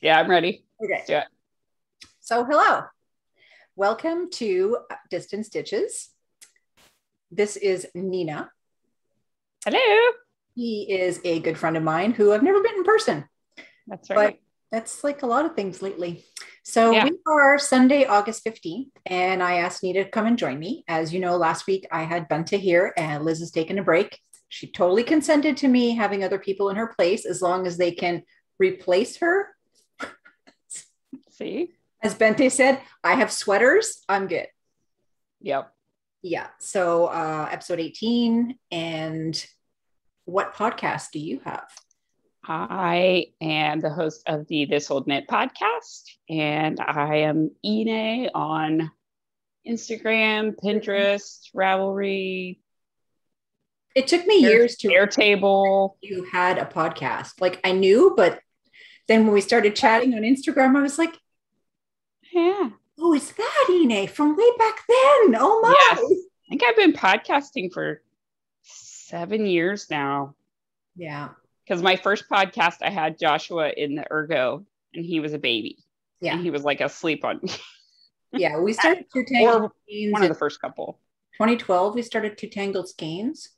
Yeah, I'm ready. Okay. Let's do it. So, hello. Welcome to Distant Stitches. This is Nina. Hello. He is a good friend of mine who I've never met in person. That's right. But that's like a lot of things lately. So Yeah. we are Sunday, August 15th, and I asked Nina to come and join me. As you know, last week I had Bunta here and Liz has taken a break. She totally consented to me having other people in her place as long as they can replace her. See? As Bente said, I have sweaters. I'm good. Yep. Yeah. So episode 18. And what podcast do you have? I am the host of the This Old Knit podcast, and I am Eenae on Instagram, Pinterest, Ravelry. It took me years to Airtable. You had a podcast. Like I knew, but then when we started chatting on Instagram, I was like, Yeah. oh, it's that Eenae from way back then. Oh my. Yes. I think I've been podcasting for 7 years now. Yeah. Because my first podcast, I had Joshua in the ergo, and he was a baby. Yeah. And he was like asleep on me. Yeah. We started Two Tangled Skeins. One of the first couple. 2012, we started Two Tangled Skeins.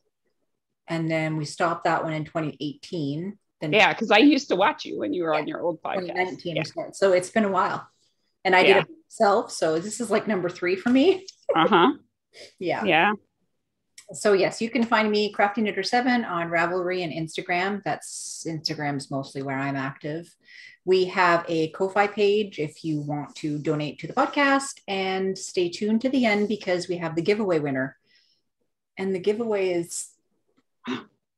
And then we stopped that one in 2018. Then yeah, because I used to watch you when you were on your old podcast. 2019 or so. So it's been a while. And I did it myself. So this is like number 3 for me. Uh-huh. Yeah. Yeah. So yes, you can find me Crafty Knitter 7 on Ravelry and Instagram. Instagram's mostly where I'm active. We have a Ko-Fi page if you want to donate to the podcast, and stay tuned to the end because we have the giveaway winner. And the giveaway is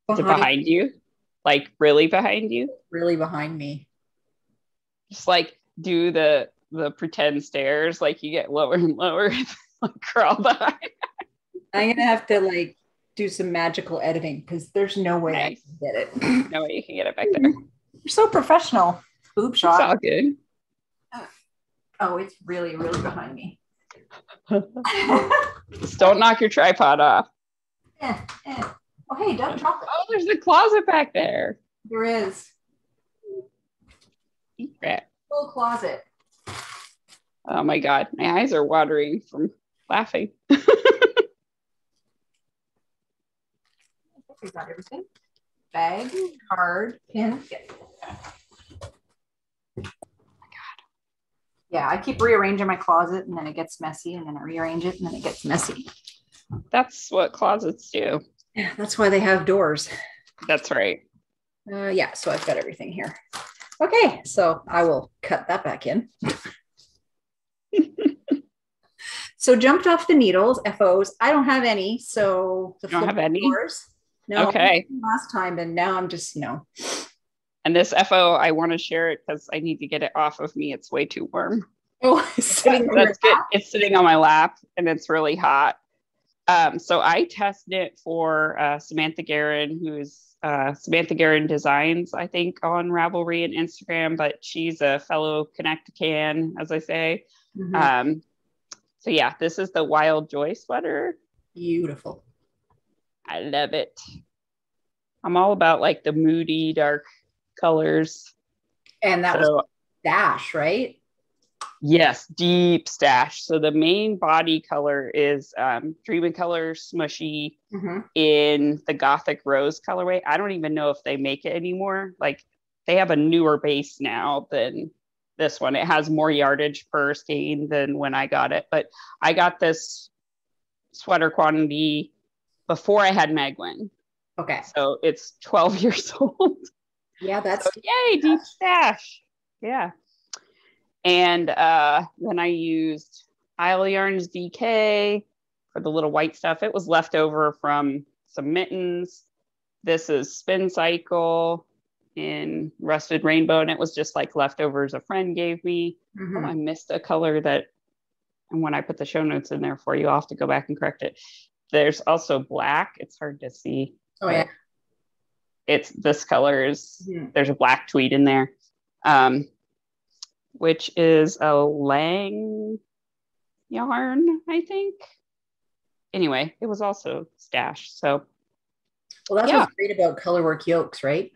behind you. Like really behind you? Really behind me. Just like do the pretend stairs, like you get lower and lower, like crawl behind. I'm gonna have to like do some magical editing because there's no way I can get it. No way you can get it back there. You're so professional. Boob shot. It's all good. Oh, it's really, really behind me. Just don't knock your tripod off. Oh, hey, don't drop it. Oh, there's a closet back there. There is. Secret. Full closet. Oh my God, my eyes are watering from laughing. We got everything. Bag, card, pin. Yeah. Oh my God. Yeah, I keep rearranging my closet and then it gets messy, and then I rearrange it and then it gets messy. That's what closets do. Yeah, that's why they have doors. That's right. Yeah, so I've got everything here. Okay, so I will cut that back in. So jumped off the needles, FOs. I don't have any, so the don't have any? Doors. No, okay. Last time, and now I'm just, And this FO, I want to share it because I need to get it off of me. It's way too warm. Oh, it's sitting that's good. It's sitting on my lap and it's really hot. So I tested it for Samantha Guerin, who's Samantha Guerin Designs, I think, on Ravelry and Instagram, but she's a fellow Connect-A-Can, as I say. Mm-hmm. So yeah, this is the Wild Joy sweater. Beautiful. I love it. I'm all about like the moody, dark colors. And that was Stash, right? Yes, deep Stash. So the main body color is Dream Color Smooshy in the Gothic Rose colorway. I don't even know if they make it anymore. Like they have a newer base now than this one. It has more yardage per skein than when I got it. But I got this sweater quantity before I had Meghan. Okay. So it's 12 years old. Yeah, that's yay, deep Stash. Yeah. And then I used Isle Yarns DK for the little white stuff. It was left over from some mittens. This is Spincycle in Rusted Rainbow, and it was just like leftovers a friend gave me. Oh, I missed a color that, and when I put the show notes in there for you, I'll have to go back and correct it. There's also black. It's hard to see. Oh, yeah. It's this color is, there's a black tweed in there, which is a Lang yarn, I think. Anyway, it was also Stash. So, well, that's what's great about colorwork yokes, right?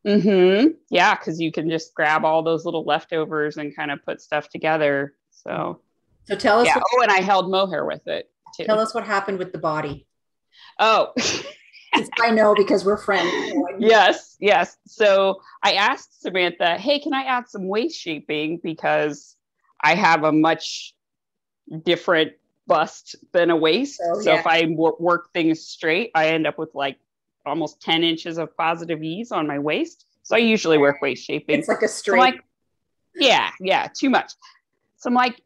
Mm-hmm. Yeah, because you can just grab all those little leftovers and kind of put stuff together. So tell us. Yeah. And I held mohair with it too. Tell us what happened with the body. Oh. I know because we're friends. Yes. So I asked Samantha, hey, can I add some waist shaping? Because I have a much different bust than a waist. So if I work things straight, I end up with like almost 10 inches of positive ease on my waist. So I usually work waist shaping. It's like a straight. So yeah, too much. So I'm like,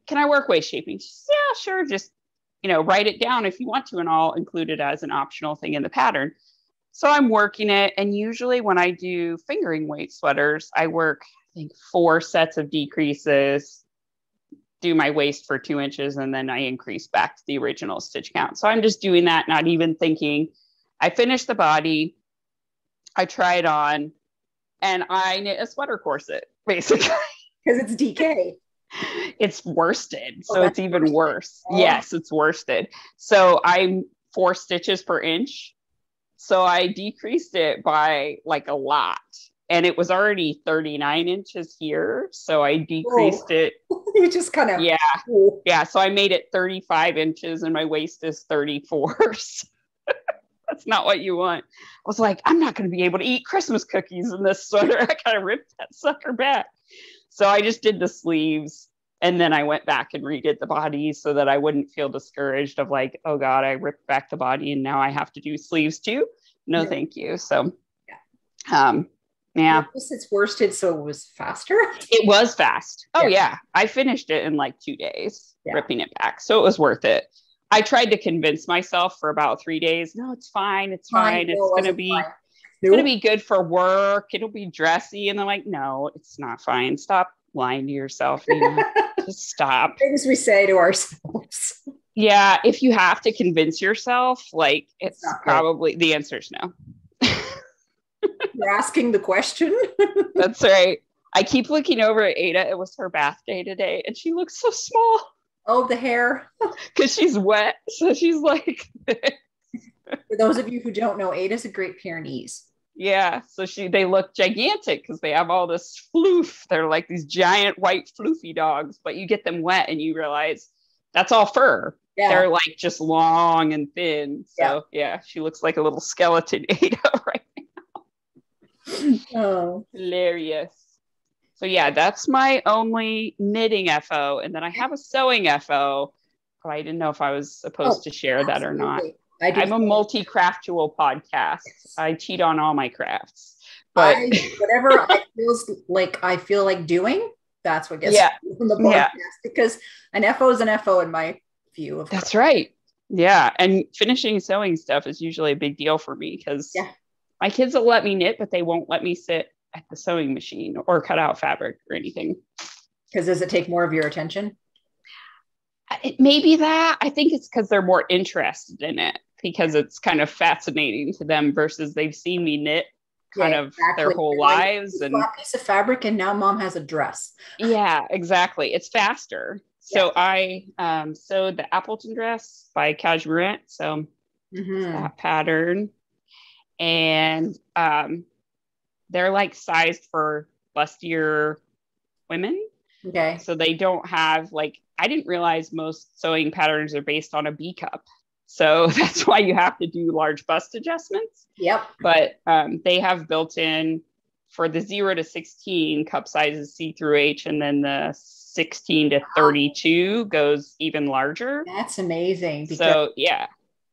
can I work waist shaping? She says, yeah, sure. Just, write it down if you want to, and I'll include it as an optional thing in the pattern. So I'm working it. And usually when I do fingering weight sweaters, I work, I think, 4 sets of decreases, do my waist for 2 inches, and then I increase back to the original stitch count. So I'm just doing that, not even thinking. I finish the body, I try it on, and I knit a sweater corset, basically. Because it's DK. It's worsted, so it's even worse. Oh. Yes, it's worsted. So I'm 4 stitches per inch. So I decreased it by like a lot. And it was already 39 inches here. So I decreased it. You just kind of. Yeah. Yeah. So I made it 35 inches and my waist is 34. That's not what you want. I was like, I'm not going to be able to eat Christmas cookies in this sweater. I kind of ripped that sucker back. So I just did the sleeves, and then I went back and redid the body so that I wouldn't feel discouraged of like, oh God, I ripped back the body and now I have to do sleeves too. No, thank you. So, yeah. It's worsted, so it was faster. It was fast. Oh yeah. I finished it in like 2 days, ripping it back. So it was worth it. I tried to convince myself for about 3 days. No, it's fine. It's fine. It's going to be. It's going to be good for work. It'll be dressy. And I'm like, no, it's not fine. Stop lying to yourself. Just stop. Things we say to ourselves. Yeah. If you have to convince yourself, like it's probably the answer is no. You're asking the question. That's right. I keep looking over at Ada. It was her bath day today and she looks so small. Oh, the hair. Because she's wet. So she's like. For those of you who don't know, Ada's a Great Pyrenees. Yeah, so they look gigantic because they have all this floof. They're like these giant white floofy dogs, but you get them wet and you realize that's all fur. Yeah. They're like just long and thin. So yeah, she looks like a little skeleton Ada right now. Oh, hilarious. So yeah, that's my only knitting FO. And then I have a sewing FO, but I didn't know if I was supposed to share that or not. I'm a multi-craftual podcast. I cheat on all my crafts. But whatever I feel like doing, that's what gets me from the podcast. Because an FO is an FO in my view. That's right. Yeah. And finishing sewing stuff is usually a big deal for me because my kids will let me knit, but they won't let me sit at the sewing machine or cut out fabric or anything. Because does it take more of your attention? It may be that. I think it's because they're more interested in it because it's kind of fascinating to them versus they've seen me knit their whole lives. And a piece of fabric and now mom has a dress. Yeah, exactly. It's faster. So I sewed the Appleton Dress by Cashmerette. So that pattern. And they're like sized for bustier women. Okay. So they don't have I didn't realize most sewing patterns are based on a B cup. So that's why you have to do large bust adjustments. Yep. But they have built in for the 0 to 16 cup sizes C through H, and then the 16 to 32 goes even larger. That's amazing. So yeah.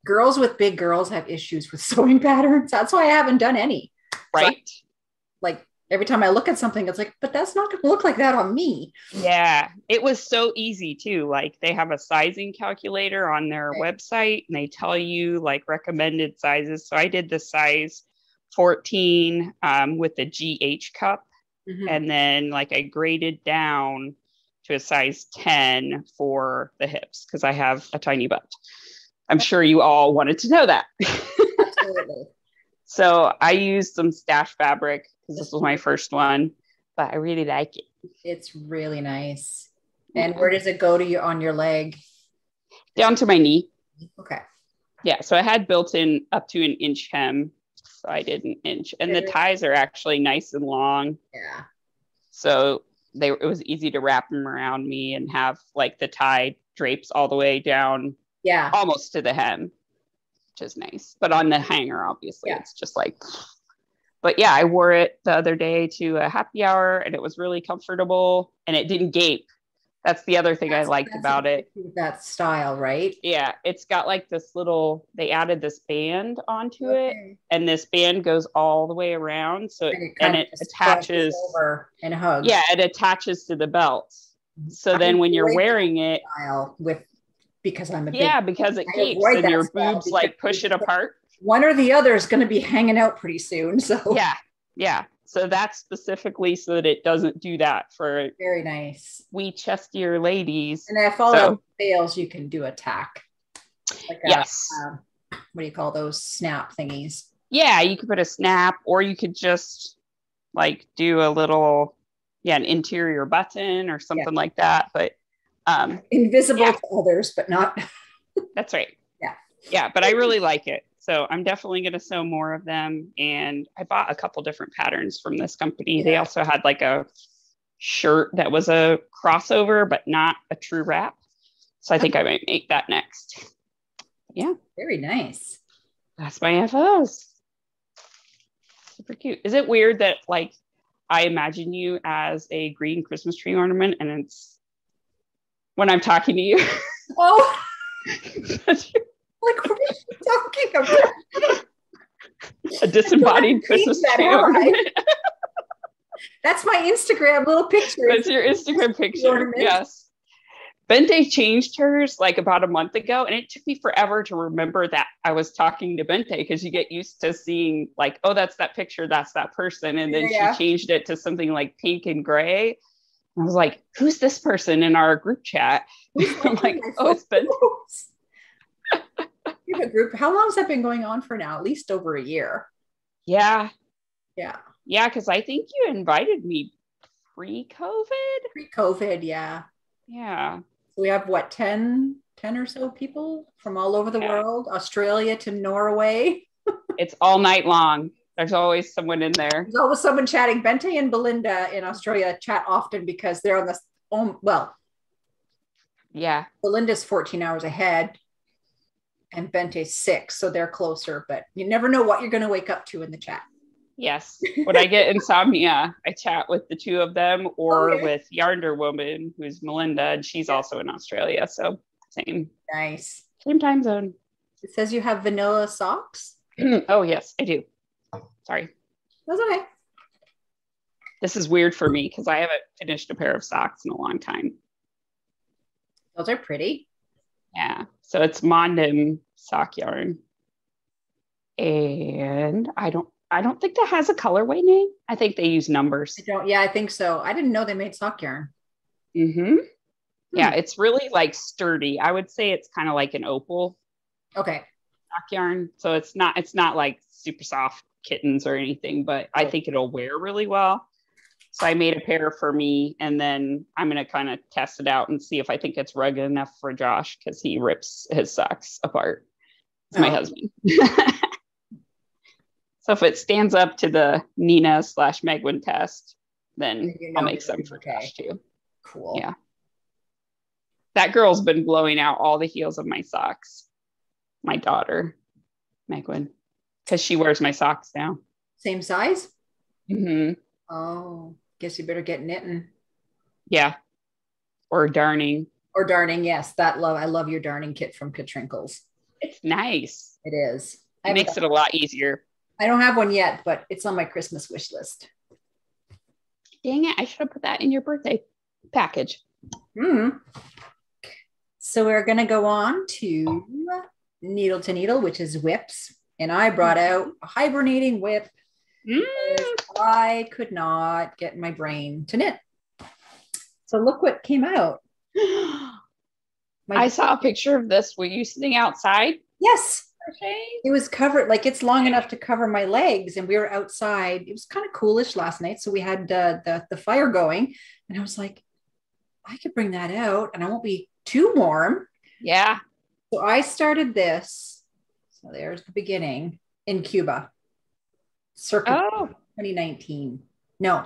Girls with big girls have issues with sewing patterns. That's why I haven't done any. Right. So every time I look at something, it's like, but that's not going to look like that on me. Yeah. It was so easy too. They have a sizing calculator on their website and they tell you recommended sizes. So I did the size 14 with the GH cup. And then I graded down to a size 10 for the hips because I have a tiny butt. I'm sure you all wanted to know that. Absolutely. So I used some stash fabric because this was my first one, but I really like it. It's really nice. And where does it go to you on your leg? Down to my knee. Okay. Yeah. So I had built in up to an inch hem So I did an inch. And the ties are actually nice and long. Yeah. So it was easy to wrap them around me and have like the tie drapes all the way down. Yeah. Almost to the hem, which is nice. But on the hanger, obviously, it's just like, but yeah, I wore it the other day to a happy hour and it was really comfortable and it didn't gape. That's the other thing I liked about it. That style, right? Yeah. It's got like this they added this band onto it and this band goes all the way around. So it attaches over and hugs. Yeah. It attaches to the belt. So then when you're wearing it because I'm a because it keeps and your boobs like push it apart. One or the other is going to be hanging out pretty soon. So yeah. So that's specifically so that it doesn't do that for very nice. We chestier ladies. And if all else fails, you can do a tack. Like what do you call those snap thingies? Yeah, you could put a snap, or you could just like do a little, an interior button or something like that. But invisible to others, but not. That's right. Yeah, but I really like it. So I'm definitely going to sew more of them. And I bought a couple different patterns from this company. They also had like a shirt that was a crossover, but not a true wrap. So I think I might make that next. Yeah. Very nice. That's my FOs. Super cute. Is it weird that like I imagine you as a green Christmas tree ornament and it's when I'm talking to you? Oh. Like, what are you talking about? A disembodied Christmas tree ornament. That's my Instagram little picture. That's your Instagram picture. Yes. Bente changed hers like about a month ago, and it took me forever to remember that I was talking to Bente because you get used to seeing like, oh, that's that picture, that's that person. And then she changed it to something like pink and gray. And I was like, who's this person in our group chat? I'm like, oh, it's Bente. You have a group. How long has that been going on for now? At least over a year. Yeah. Because I think you invited me pre-COVID. Yeah. So we have 10 or so people from all over the world, Australia to Norway. It's all night long. There's always someone in there. There's always someone chatting. Bente and Belinda in Australia chat often because they're on the Belinda's 14 hours ahead. And Bente's 6, so they're closer, but you never know what you're going to wake up to in the chat. Yes. When I get insomnia, I chat with the two of them or with Yarnder Woman, who's Melinda, and she's also in Australia. So same. Nice. Same time zone. It says you have vanilla socks. Oh, yes, I do. Sorry. That's okay. This is weird for me because I haven't finished a pair of socks in a long time. Those are pretty. Yeah. So it's Mondim sock yarn. And I don't think that has a colorway name. I think they use numbers. I think so. I didn't know they made sock yarn. Yeah, it's really like sturdy. I would say it's kind of like an opal. Okay. Sock yarn. So it's not like super soft kittens or anything, but I think it'll wear really well. So I made a pair for me, and then I'm going to kind of test it out and see if I think it's rugged enough for Josh because he rips his socks apart. It's my husband. So if it stands up to the Eenae/Meghan test, then I'll make some for Josh too. Cool. Yeah. That girl's been blowing out all the heels of my socks. My daughter, Meghan, because she wears my socks now. Same size? Mm-hmm. Oh, guess you better get knitting. Yeah. Or darning. Yes. I love your darning kit from Katrinkles. It's nice. It is. It makes it a lot easier. I don't have one yet, but it's on my Christmas wish list. Dang it. I should have put that in your birthday package. So we're going to go on to needle to needle, which is whips. And I brought out a hibernating whip. I could not get my brain to knit. So look what came out. I saw a picture of this. Were you sitting outside? Yes. It was covered, like it's long enough to cover my legs, and we were outside. It was kind of coolish last night, so we had the fire going, and I was like, I could bring that out and I won't be too warm. Yeah. So I started this. So there's the beginning in Cuba. circa 2019. No,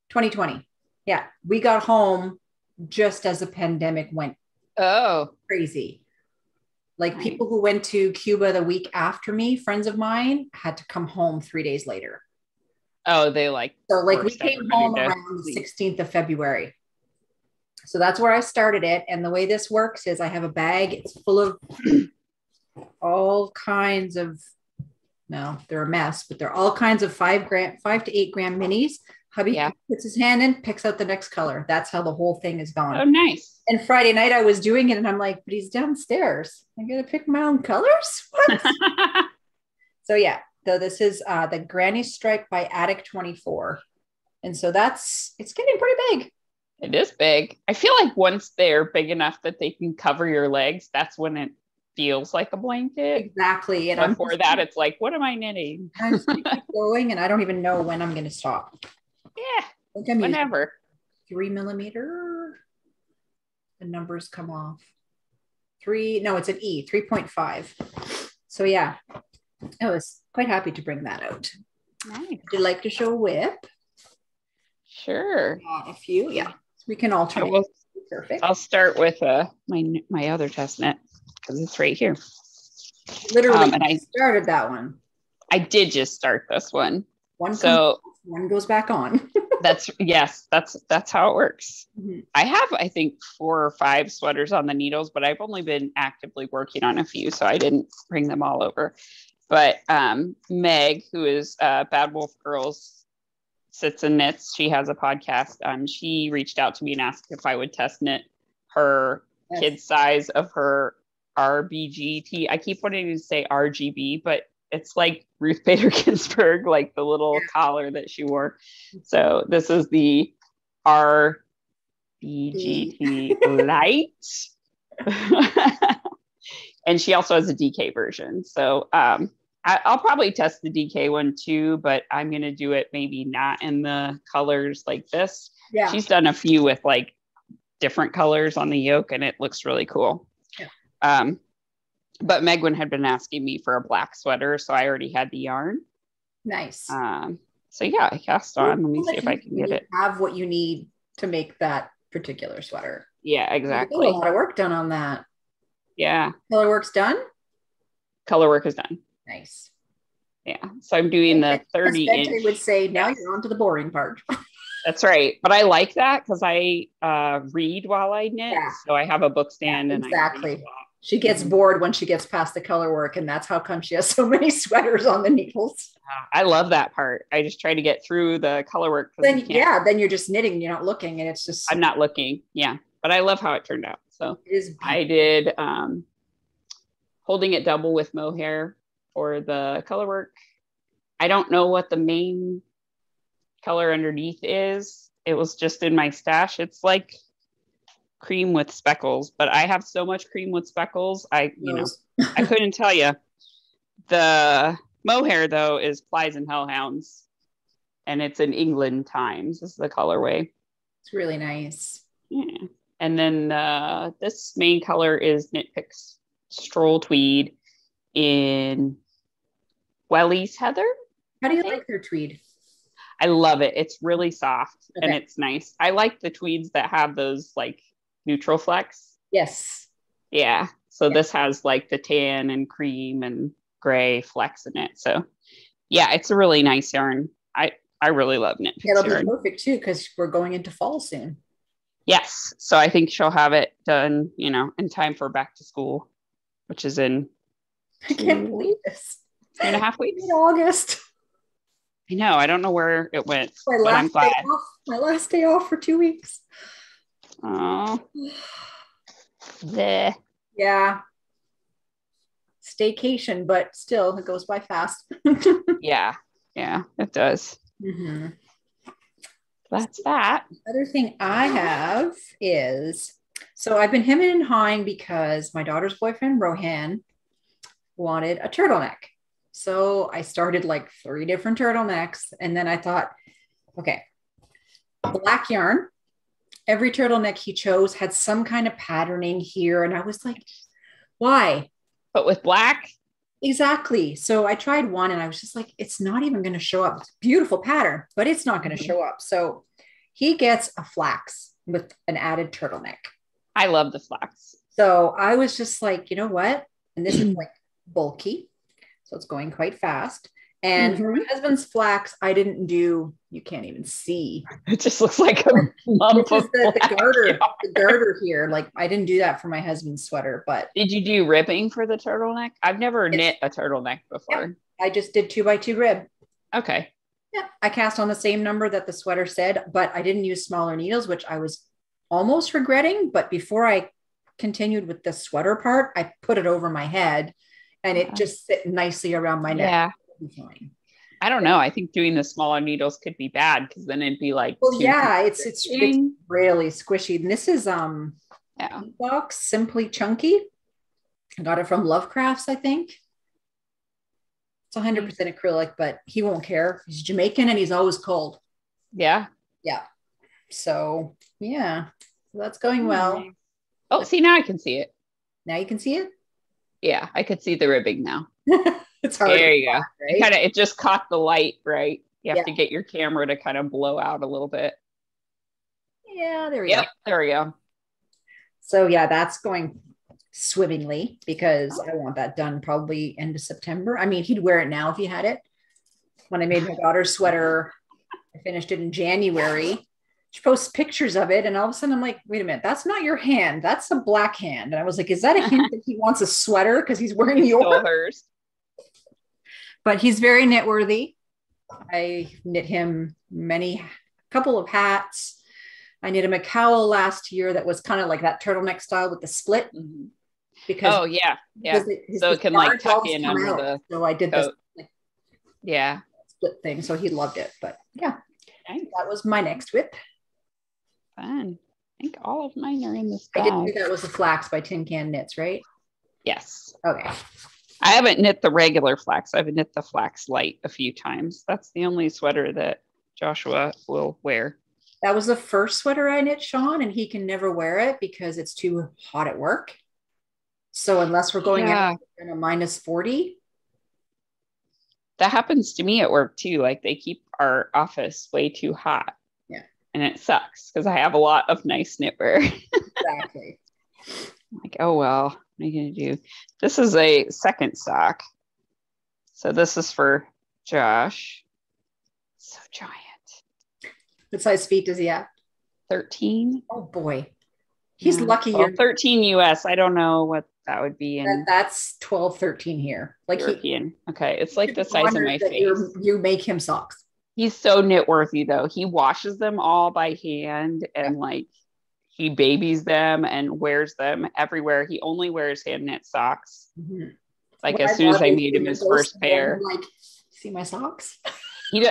2020. Yeah, we got home just as the pandemic went crazy. Like people who went to Cuba the week after me, friends of mine, had to come home 3 days later. Oh, they we came home around the 16th of February. So that's where I started it. And the way this works is I have a bag. It's full of all kinds of, no, they're a mess, but they're all kinds of 5 to 8 gram minis. Hubby puts his hand in, picks out the next color. That's how the whole thing is gone. Oh, nice. And Friday night I was doing it and I'm like, but he's downstairs. I got to pick my own colors. What? So yeah, so this is the Granny Stripe by Attic 24. And so it's getting pretty big. It is big. I feel like once they're big enough that they can cover your legs, that's when it feels like a blanket. Exactly. And before it's like, what am I knitting? I'm just keep going and I don't even know when I'm going to stop. Yeah. Whenever. 3 millimeter. The numbers come off. It's an E, 3.5. So yeah, I was quite happy to bring that out. Nice. Would you like to show a whip? Sure. A few, yeah. We can alternate. Perfect. I'll start with my other test knit because it's right here. Literally, and I started that one. I did just start this one. One goes back on. That's how it works. Mm-hmm. I have, I think, 4 or 5 sweaters on the needles, but I've only been actively working on a few, so I didn't bring them all over. But Meg, who is Bad Wolf Girls Sits and Knits, she has a podcast. She reached out to me and asked if I would test knit her kid size of her RBG. I keep wanting to say RGB, but it's like Ruth Bader Ginsburg, like the little collar that she wore. So this is the RBGT light. And she also has a DK version. So I'll probably test the DK one too, but I'm going to do it maybe not in the colors like this. Yeah. She's done a few with like different colors on the yoke and it looks really cool. Yeah. But Meghan had been asking me for a black sweater, so I already had the yarn. Nice. So yeah, I cast on. Let me see if I can get it. Have what you need to make that particular sweater. Yeah, exactly. A lot of work done on that. Yeah. Color work's done? Color work is done. Nice. Yeah. So I'm doing the 30 inch. I would say now you're on to the boring part. That's right. But I like that because I read while I knit. Yeah. So I have a book stand and exactly. She gets bored when she gets past the color work, and that's how come she has so many sweaters on the needles. I love that part. I just try to get through the color work. Then you're just knitting, you're not looking, and it's just. I'm not looking. Yeah. But I love how it turned out. So I did holding it double with mohair for the color work. I don't know what the main color underneath is. It was just in my stash. It's like cream with speckles, but I have so much cream with speckles. I couldn't tell you. The mohair though is Plies and Hellhounds, and it's in England Times. This is the colorway. It's really nice. Yeah. And then this main color is Knit Picks Stroll Tweed in Welly's Heather. How do you like their tweed? I love it. It's really soft and it's nice. I like the tweeds that have those like neutral flecks. Yes. Yeah. So this has like the tan and cream and gray flecks in it. So yeah, it's a really nice yarn. I really love Knit Picks It'll yarn. be perfect too because we're going into fall soon. Yes. So I think she'll have it done, in time for back to school, which is in I can't believe this. 2.5 weeks. In August. I know. I don't know where it went, but I'm glad. My last day off for 2 weeks. Oh. Yeah. Staycation, but still, it goes by fast. Yeah, it does. Mm-hmm. That's that. The other thing I have is, so I've been hemming and hawing because my daughter's boyfriend, Rohan, wanted a turtleneck. So I started like 3 different turtlenecks. And then I thought, okay, black yarn. Every turtleneck he chose had some kind of patterning here. And I was like, why? But with black? Exactly. So I tried one and I was just like, it's not even going to show up. It's a beautiful pattern, but it's not going to show up. So he gets a flax with an added turtleneck. I love the flax. So I was just like, you know what? And this is like bulky. So it's going quite fast. And for my husband's flax, I didn't do, you can't even see. It just looks like a lump of the garter here. Like I didn't do that for my husband's sweater, but. Did you do ribbing for the turtleneck? I've never knit a turtleneck before. Yeah, I just did 2x2 rib. Okay. Yeah, I cast on the same number that the sweater said, but I didn't use smaller needles, which I was almost regretting. But before I continued with the sweater part, I put it over my head and it just sit nicely around my neck. Yeah. Fine. I don't know. I think doing the smaller needles could be bad because then it'd be like, well, yeah, it's really squishy. And this is box Simply Chunky. I got it from Lovecrafts, I think. It's 100% acrylic, but he won't care. He's Jamaican and he's always cold. Yeah. Yeah. So yeah, that's going well. Oh, see, now I can see it. Now you can see it? Yeah, I could see the ribbing now. It's hard. There you go. Right? It just caught the light, right? You have to get your camera to kind of blow out a little bit. Yeah, there we go. There we go. So yeah, that's going swimmingly because I want that done probably end of September. I mean, he'd wear it now if he had it. When I made my daughter's sweater, I finished it in January. She posts pictures of it, and all of a sudden I'm like, wait a minute, that's not your hand. That's a black hand. And I was like, is that a hint that he wants a sweater because he's wearing yours? But he's very knit worthy. I knit him couple of hats. I knit him a cowl last year that was kind of like that turtleneck style with the split. Because so it can like tuck in under the. So I did this split thing. So he loved it. But yeah, that was my next whip. Fun. I think all of mine are in this bag. I didn't think that was the Flax by Tin Can Knits, right? Yes. Okay. I haven't knit the regular flax. I've knit the flax light a few times. That's the only sweater that Joshua will wear. That was the first sweater I knit, Sean, and he can never wear it because it's too hot at work. So unless we're going out in a -40. That happens to me at work too. Like they keep our office way too hot. Yeah. And it sucks because I have a lot of nice knitwear. Exactly. Like, oh, well, what are you going to do? This is a second sock. So this is for Josh. So giant. What size feet does he have? 13. Oh, boy. He's lucky. Well, 13 US. I don't know what that would be. That's 12, 13 here. Like European. Okay. It's like the size of my face. You make him socks. He's so knit worthy, though. He washes them all by hand and like he babies them and wears them everywhere. He only wears hand knit socks. Like as soon as I made him his first pair. Like, see my socks? He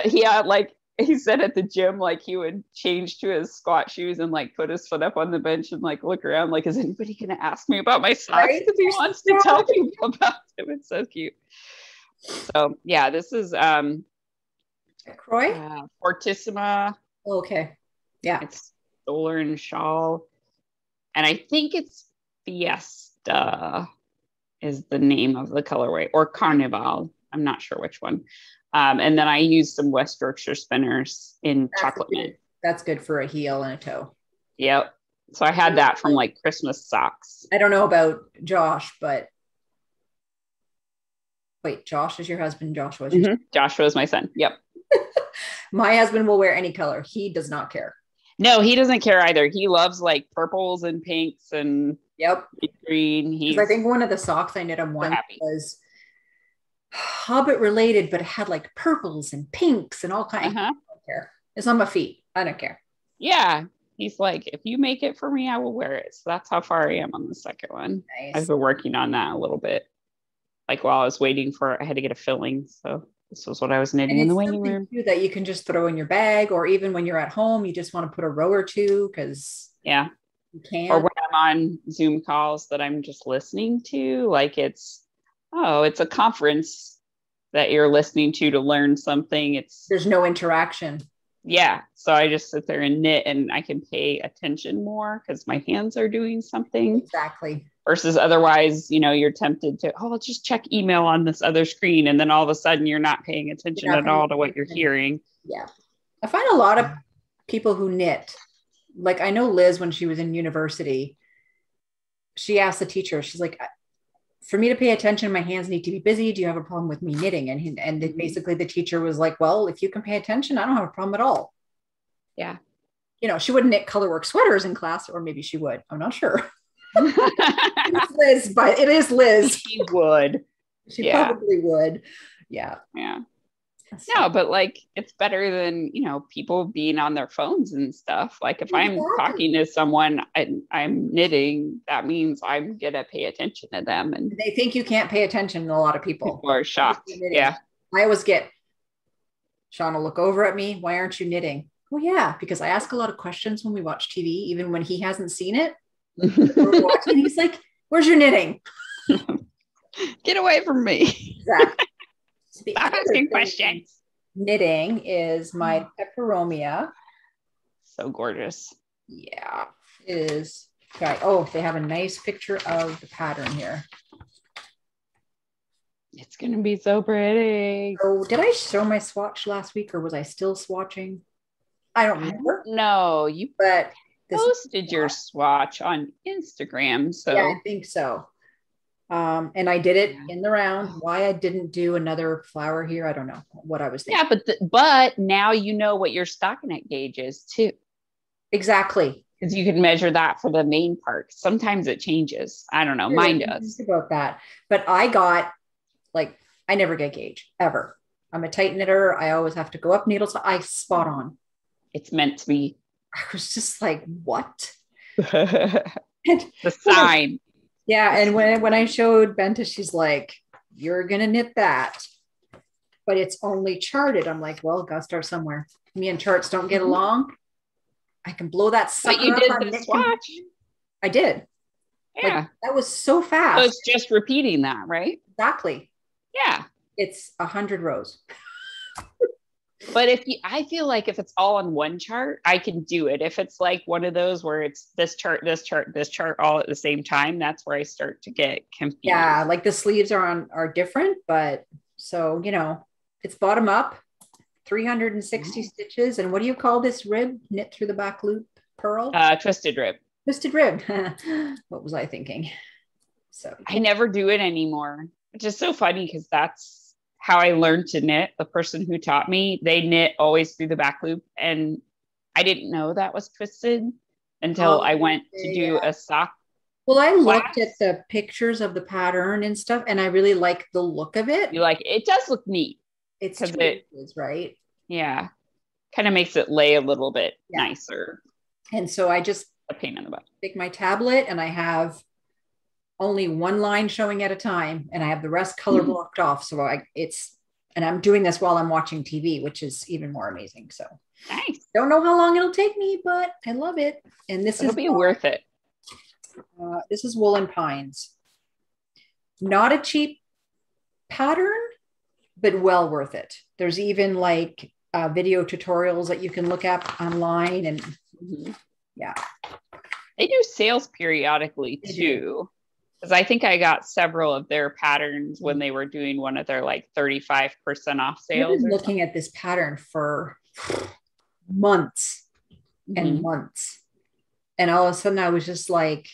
like he said at the gym, like he would change to his squat shoes and like put his foot up on the bench and like look around like, is anybody going to ask me about my socks? Because he wants to tell people about them. It's so cute. So yeah, this is Croy? Fortissima. Oh, okay. Yeah. It's Solar and Shawl. And I think it's Fiesta is the name of the colorway, or Carnival. I'm not sure which one. And then I used some West Yorkshire spinners in chocolate mint. That's good for a heel and a toe. Yep. So I had that from like Christmas socks. I don't know about Josh, but wait, Josh is your husband. Joshua is your son. Joshua is my son. Yep. My husband will wear any color. He does not care. No, he doesn't care either. He loves like purples and pinks and green. I think one of the socks I knit him once was Hobbit related, but it had like purples and pinks and all kinds. I don't care. It's on my feet. I don't care. Yeah. He's like, if you make it for me, I will wear it. So that's how far I am on the second one. Nice. I've been working on that a little bit. Like while I was waiting I had to get a filling. So this was what I was knitting in the waiting room. That you can just throw in your bag, or even when you're at home, you just want to put a row or two because you can. Or when I'm on Zoom calls that I'm just listening to, like it's a conference that you're listening to learn something. There's no interaction. Yeah. So I just sit there and knit and I can pay attention more because my hands are doing something. Exactly. versus otherwise, you're tempted to, let's just check email on this other screen. And then all of a sudden you're not paying attention at all to what you're hearing. Yeah. I find a lot of people who knit, like I know Liz, when she was in university, she asked the teacher, she's like, for me to pay attention, my hands need to be busy. Do you have a problem with me knitting? And then basically the teacher was like, well, if you can pay attention, I don't have a problem at all. Yeah. She wouldn't knit colorwork sweaters in class, or maybe she would. I'm not sure. It's Liz, but it is Liz. She would. She probably would. Yeah. Yeah. No, but like it's better than, people being on their phones and stuff. Like if I'm talking to someone and I'm knitting, that means I'm going to pay attention to them. And they think you can't pay attention to a lot of people. People are shocked. Yeah. I always get, Sean will look over at me. Why aren't you knitting? Well, yeah, because I ask a lot of questions when we watch TV, even when he hasn't seen it. Watching, he's like, where's your knitting? Get away from me. Exactly. Stop asking questions. Knitting is my Peperomia. So gorgeous. Yeah, it is. Okay. Oh, they have a nice picture of the pattern here. It's going to be so pretty. Oh, did I show my swatch last week, or was I still swatching? I don't remember. No, you but posted your swatch on Instagram. So yeah, I think so. And I did it in the round. Why I didn't do another flower here, I don't know what I was thinking. Yeah, but now you know what your stockinette gauge is too. Exactly. Because you can measure that for the main part. Sometimes it changes. I don't know. Mine does. About that. But I got, like, I never get gauge ever. I'm a tight knitter. I always have to go up needles. I spot on. It's meant to be. I was just like, what? The sign. Yeah. And when I showed Benta, she's like, you're going to knit that, but it's only charted. I'm like, well, gotta start somewhere. Me and charts don't get along. I can blow that sucker. But you did the swatch. I did. Yeah. Like, that was so fast. So it's just repeating that, right? Exactly. Yeah. It's 100 rows. But I feel like if it's all on one chart, I can do it. If it's like one of those where it's this chart, this chart, this chart all at the same time, that's where I start to get confused. Yeah, like the sleeves are different, but so, it's bottom up, 360 stitches. And what do you call this rib? Knit through the back loop purl? Twisted rib. Twisted rib. What was I thinking? So I never do it anymore, which is so funny because that's how I learned to knit. The person who taught me, they knit always through the back loop. And I didn't know that was twisted until I went to do a sock. Well, I looked at the pictures of the pattern and stuff, and I really like the look of it. You like, it does look neat. It's twisted, right? Yeah. Kind of makes it lay a little bit nicer. And so I just a pain in the butt. Take my tablet, and I have only one line showing at a time, and I have the rest color blocked off. So and I'm doing this while I'm watching TV, which is even more amazing. So nice. Don't know how long it'll take me, but I love it. And it'll be worth it. This is Woolen Pines. Not a cheap pattern, but well worth it. There's even like video tutorials that you can look up online, and yeah. They do sales periodically too. Because I think I got several of their patterns when they were doing one of their like 35% off sales. I've been looking at this pattern for months and months. And all of a sudden I was just like,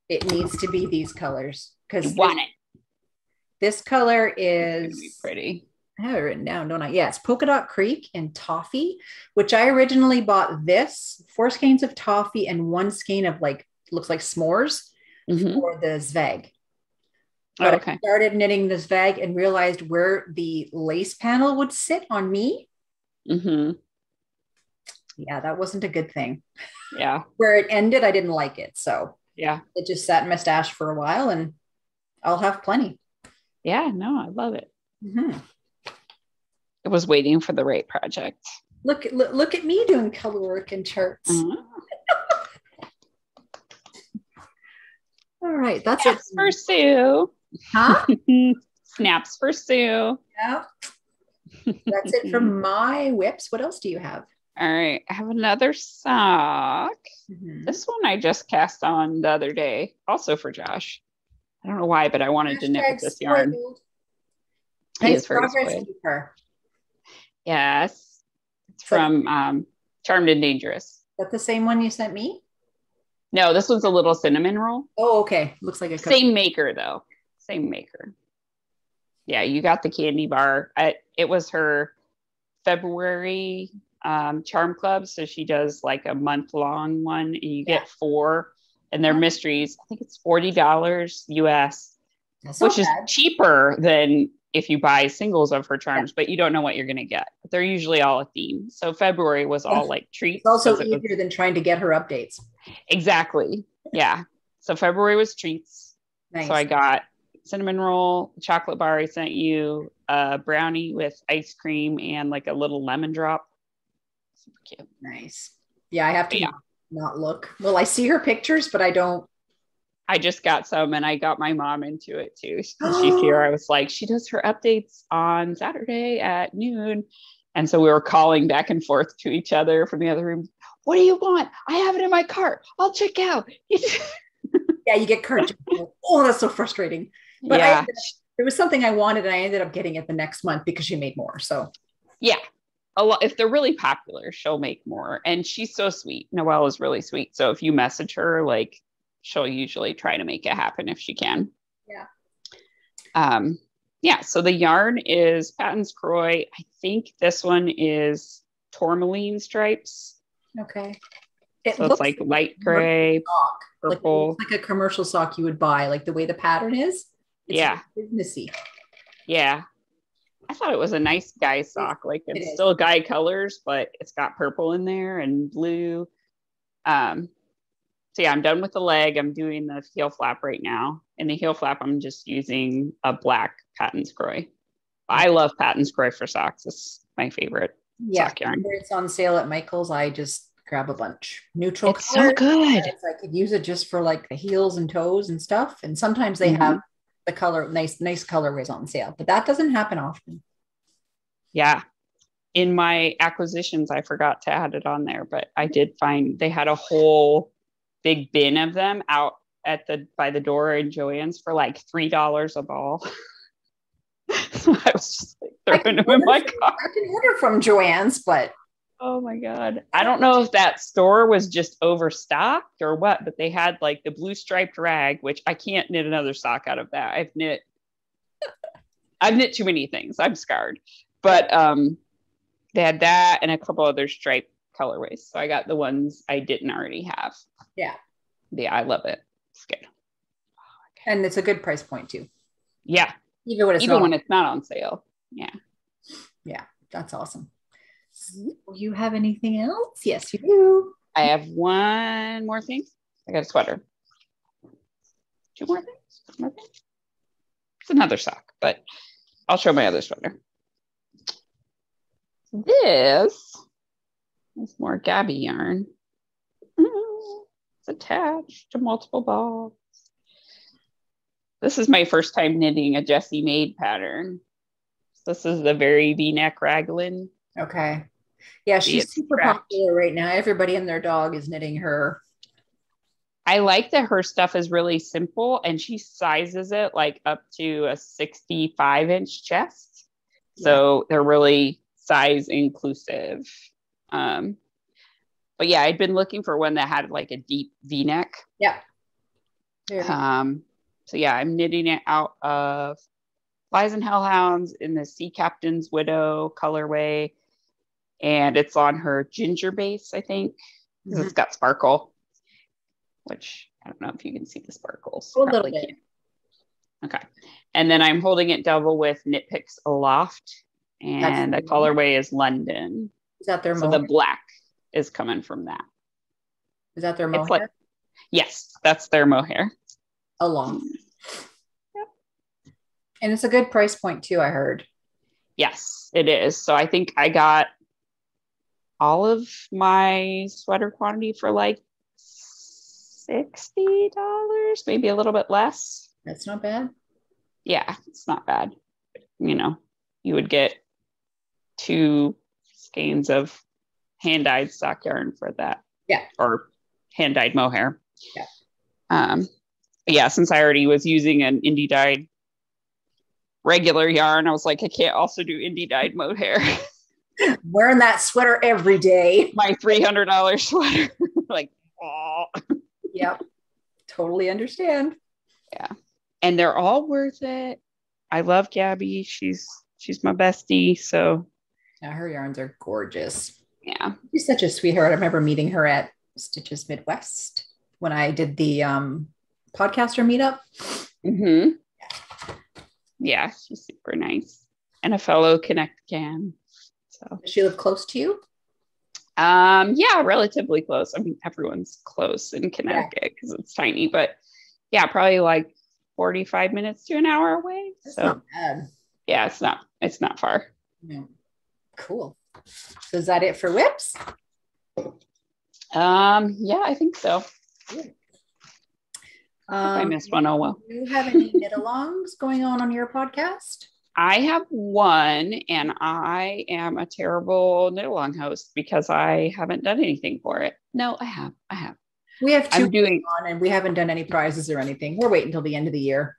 it needs to be these colors. Because this color is pretty. I have it written down, don't I? Yeah, it's Polka Dot Creek and Toffee, which I originally bought 4 skeins of toffee and 1 skein of like, looks like s'mores for the Zweig. But I started knitting the Zweig and realized where the lace panel would sit on me. Yeah, that wasn't a good thing. Yeah. Where it ended, I didn't like it. So yeah, it just sat in my stash for a while, and I'll have plenty. Yeah, no, I love it. I was waiting for the right project. Look at me doing color work and charts. All right, that's Snaps it for Sue. Huh? Snaps for Sue. Yeah. That's it from my whips. What else do you have? All right. I have another sock. Mm-hmm. This one I just cast on the other day, also for Josh. I don't know why, but I wanted to knit with this yarn. He Nice is very progress, spoiled. keeper. Yes. It's from Charmed and Dangerous. Is that the same one you sent me? No, this one's a little cinnamon roll. Oh, okay. Looks like a same maker though. Same maker. Yeah, you got the candy bar. It was her February charm club, so she does like a month-long one, and you get 4, and they're mysteries. I think it's $40 US, which is cheaper than if you buy singles of her charms, but you don't know what you're going to get. They're usually all a theme. So February was all like treats. It's also easier than trying to get her updates. Exactly. Yeah. So February was treats. Nice. So I got cinnamon roll, chocolate bar I sent you, a brownie with ice cream, and like a little lemon drop. Super cute. Nice. Yeah, I have to not look. Well, I see her pictures, but I don't. I just got some, and I got my mom into it too. She's here. I was like, she does her updates on Saturday at noon. And so we were calling back and forth to each other from the other room. What do you want? I have it in my cart. I'll check out. Yeah, you get cart. Oh, that's so frustrating. But yeah. There was something I wanted, and I ended up getting it the next month because she made more. So yeah. A lot, if they're really popular, she'll make more. And she's so sweet. Noelle is really sweet. So if you message her, like, she'll usually try to make it happen if she can. Yeah. So the yarn is Patton's Croy. I think this one is tourmaline stripes. Okay. So it's like light gray, purple. Like a commercial sock you would buy, like the way the pattern is. It's businessy. Yeah. I thought it was a nice guy sock. Like it's still guy colors, but it's got purple in there and blue. So yeah, I'm done with the leg. I'm doing the heel flap right now. And the heel flap, I'm just using a black Patton's Croy. I love Patton's Croy for socks. It's my favorite sock yarn. When it's on sale at Michael's, I just grab a bunch. Neutral it's color. So good. I could use it just for like the heels and toes and stuff. And sometimes they have the color, nice colorways on sale, but that doesn't happen often. Yeah. In my acquisitions, I forgot to add it on there, but I did find they had a whole big bin of them out at by the door in Joann's for like $3 a ball. So I was just like throwing them in my car. I can order from Joann's, but oh my God. I don't know if that store was just overstocked or what, but they had like the blue striped rag, which I can't knit another sock out of that. I've knit too many things. I'm scarred. But they had that and a couple other striped colorways. So I got the ones I didn't already have. Yeah. Yeah, I love it. It's good. And it's a good price point too. Yeah. Even when it's not on sale. Yeah. Yeah. That's awesome. You have anything else? Yes, you do. I have one more thing. I got a sweater. 2 more things. It's another sock, but I'll show my other sweater. This is more Gabby yarn. It's attached to multiple balls. This is my first time knitting a Jessie Maed pattern. This is the very V-neck Raglan. Okay. Yeah, she's super popular right now. Everybody and their dog is knitting her. I like that her stuff is really simple, and she sizes it like up to a 65-inch chest. So they're really size inclusive. But yeah, I'd been looking for one that had like a deep V-neck. Yeah. So yeah, I'm knitting it out of Plies and Hellhounds in the Sea Captain's Widow colorway. And it's on her ginger base, I think. It's got sparkle, which I don't know if you can see the sparkles. A little bit. Okay. And then I'm holding it double with Knit Picks Aloft. And the colorway is London. Is that their mohair? So the black is coming from that. Is that their mohair? Yes, that's their mohair. Along. Yep. And it's a good price point too, I heard. Yes, it is. So I think I got all of my sweater quantity for like $60, maybe a little bit less. That's not bad. Yeah, it's not bad. You know, you would get 2 skeins of hand-dyed stock yarn for that. Yeah. Or hand-dyed mohair. Yeah. Yeah, since I already was using an indie dyed regular yarn, I was like, I can't also do indie dyed mohair. Wearing that sweater every day. My $300 sweater. Like, oh. Yep. Totally understand. Yeah. And they're all worth it. I love Gabby. She's my bestie. So yeah, her yarns are gorgeous. Yeah. She's such a sweetheart. I remember meeting her at Stitches Midwest when I did the podcaster meetup. Mm-hmm. Yeah, she's super nice. And a fellow Connect Can. So does she live close to you? Yeah, relatively close. I mean, everyone's close in Connecticut because it's tiny, but yeah, probably like 45 minutes to an hour away. That's so not bad. Yeah, it's not far. No. Cool. So is that it for whips? Yeah, I think so. If I missed one, oh well. Do you have any knit-alongs going on your podcast? I have one, and I am a terrible knit-along host because I haven't done anything for it. No, I have. We have two doing on, and we haven't done any prizes or anything. We're waiting until the end of the year.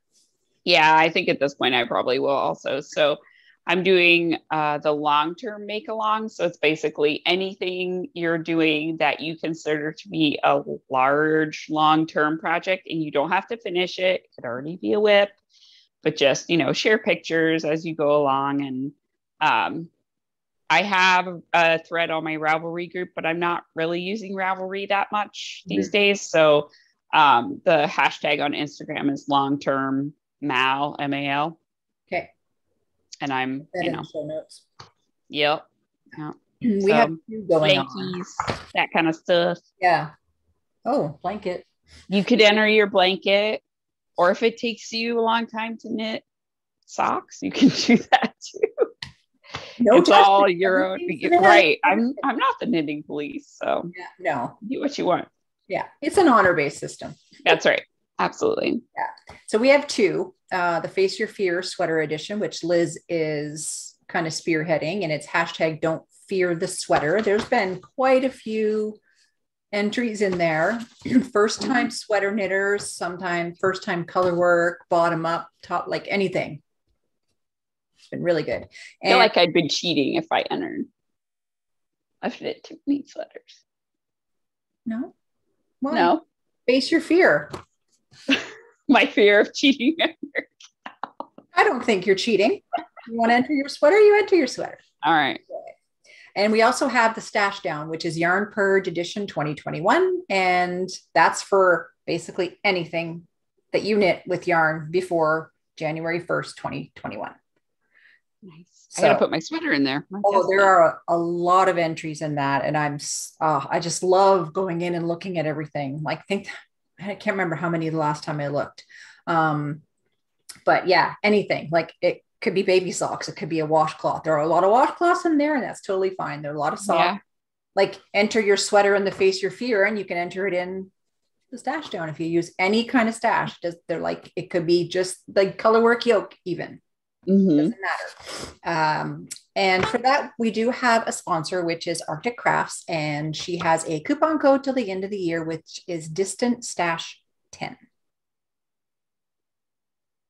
Yeah, I think at this point I probably will also. So I'm doing the long-term make-along. So it's basically anything you're doing that you consider to be a large long-term project, and you don't have to finish it. It could already be a whip, but just, share pictures as you go along. And I have a thread on my Ravelry group, but I'm not really using Ravelry that much these days. So the hashtag on Instagram is longtermmal, MAL. Okay. And I'm, show notes. Yep. We have two going Yankees, on. That kind of stuff. Yeah. Oh, blanket. You could enter your blanket, or if it takes you a long time to knit socks, you can do that too. No, it's all your own. Right. I'm not the knitting police, so no. Do what you want. Yeah. It's an honor-based system. That's right. Absolutely. Yeah. So we have two. The Face Your Fear sweater edition, which Liz is kind of spearheading, and it's hashtag Don't Fear the Sweater. There's been quite a few entries in there. First time sweater knitters, sometimes first time color work, bottom up, top, like anything. It's been really good. I feel like I'd been cheating if I entered. I've knit too many sweaters. No. Why? No. Face your fear. My fear of cheating. I don't think you're cheating. You want to enter your sweater, you enter your sweater. All right. And we also have the Stashdown, which is Yarn Purge Edition 2021. And that's for basically anything that you knit with yarn before January 1st, 2021. Nice. I gotta put my sweater in there. There are a lot of entries in that. And I just love going in and looking at everything. I can't remember how many the last time I looked. But yeah, anything. Like it could be baby socks. It could be a washcloth. There are a lot of washcloths in there, and that's totally fine. There are a lot of socks. Yeah. Like enter your sweater in the Face Your Fear, and you can enter it in the Stashdown if you use any kind of stash. They're like, it could be just like colorwork yoke even. Mm-hmm. Doesn't matter. And for that, we do have a sponsor, which is Arctic Crafts, and she has a coupon code till the end of the year, which is Distant Stash 10.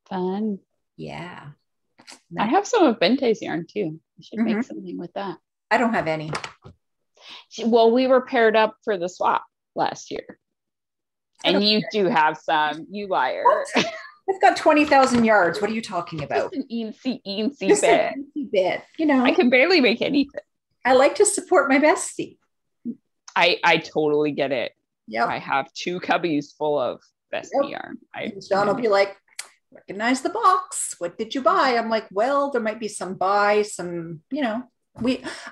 Fun. Yeah. I have some of Bente's yarn too. I should make something with that. I don't have any. Well, we were paired up for the swap last year. And you do have some, you liar. What? I've got 20,000 yards. What are you talking about? Just an eensy bit. An eensy bit. I can barely make anything. I like to support my bestie. I totally get it. Yeah. I have 2 cubbies full of bestie yarn. John will be like, recognize the box. What did you buy? I'm like, well, there might be some I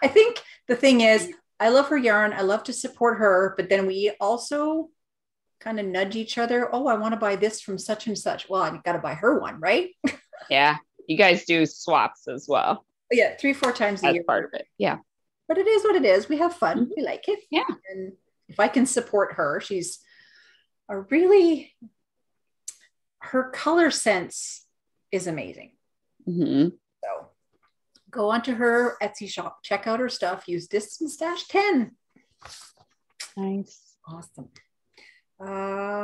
think the thing is, I love her yarn. I love to support her, but then we also kind of nudge each other. Oh, I want to buy this from such and such. Well, I got to buy her one, right? Yeah. You guys do swaps as well. But yeah, 3-4 times a year. That's part of it. Yeah. But it is what it is. We have fun. Mm-hmm. We like it. Yeah. And if I can support her, she's her color sense is amazing. Mm-hmm. So go onto her Etsy shop, check out her stuff, use distance stash 10. Nice. Awesome.